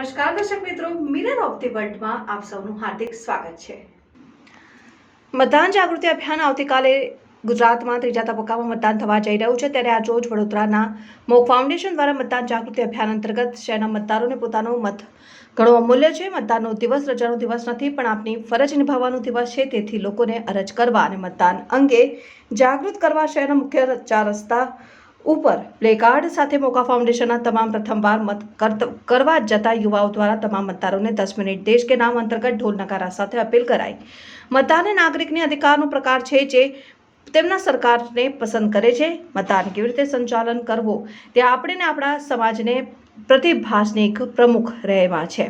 નમસ્કાર દર્શક મિત્રો, મિરર ઓફ ધી વર્લ્ડમાં આપ સૌનું હાર્દિક સ્વાગત છે। મતદાન જાગૃતિ અભિયાન આવતીકાલે ગુજરાતમાં ત્રીજા તબક્કામાં મતદાન થવા જઈ રહ્યું છે, ત્યારે આજ રોજ વડોદરાના મોગ ફાઉન્ડેશન દ્વારા મતદાન જાગૃતિ અભિયાન અંતર્ગત શહેરના મતદારોને પોતાનો મત ઘણો અમૂલ્ય છે। મતદાનનો દિવસ રજાનો દિવસ નથી, પણ આપની ફરજ નિભાવવાનો દિવસ છે। તેથી લોકોને અરજ કરવા અને મતદાન અંગે જાગૃત કરવા શહેરના મુખ્ય 4 રસ્તા ઉપર પ્લેકાર્ડ સાથે મોકા ફાઉન્ડેશનના તમામ પ્રથમવાર મત કરવા જતા યુવાઓ દ્વારા તમામ મતદારોને 10 મિનિટ દેશ કે નામ અંતર્ગત ઢોલ નગારા સાથે અપીલ કરાઈ। મતદાન એ નાગરિકની અધિકારનો પ્રકાર છે જે તેમના સરકારને પસંદ કરે છે। મતદાન કેવી રીતે સંચાલન કરવો તે આપણે આપણા સમાજને પ્રતિભાસની એક પ્રમુખ રહેવા છે।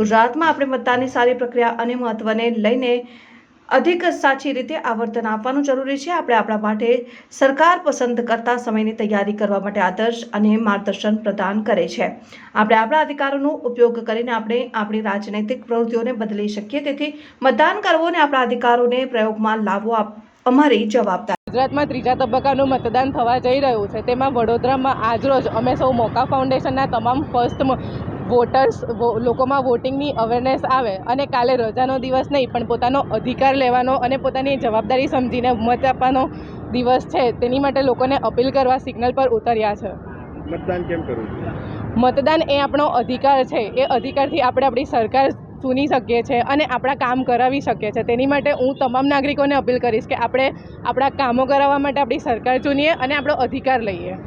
ગુજરાતમાં આપણે મતદાનની સારી પ્રક્રિયા અને મહત્વને લઈને अधिक साची रीते आवर्तन आपवानुं जरूरी है। આપણે આપણા માટે સરકાર પસંદ કરતા સમયની તૈયારી કરવા માટે આદર્શ અને માર્ગદર્શન પ્રદાન કરે છે। આપણે આપણા અધિકારોનો ઉપયોગ કરીને આપણે આપણી રાજનૈતિક પ્રવૃત્તિઓને બદલી શકીએ। તેથી મતદાન કરવું અને આપણા અધિકારોને પ્રયોગમાં લાવવો અમારી જવાબદારી। ગુજરાતમાં ત્રીજા તબક્કાનું મતદાન થવા જઈ રહ્યું છે, તેમાં વડોદરામાં આજરોજ અમે સૌ મોકા ફાઉન્ડેશનના તમામ ફર્સ્ટ વોટર્સ લોકોમાં વોટિંગની અવેરનેસ આવે અને કાલે રજાનો દિવસ નહીં પણ પોતાનો અધિકાર લેવાનો અને પોતાની જવાબદારી સમજીને મત આપવાનો દિવસ છે, તેની માટે લોકોને અપીલ કરવા સિગ્નલ પર ઉતર્યા છે। મતદાન કેમ કરવું? મતદાન એ આપણો અધિકાર છે, એ અધિકારથી આપણે આપણી સરકાર ચૂની શકીએ છીએ અને આપણા કામ કરાવી શકીએ છીએ। તેની માટે હું તમામ નાગરિકોને અપીલ કરીશ કે આપણે આપણા કામો કરાવવા માટે આપણી સરકાર ચૂનીએ અને આપણો અધિકાર લઈએ।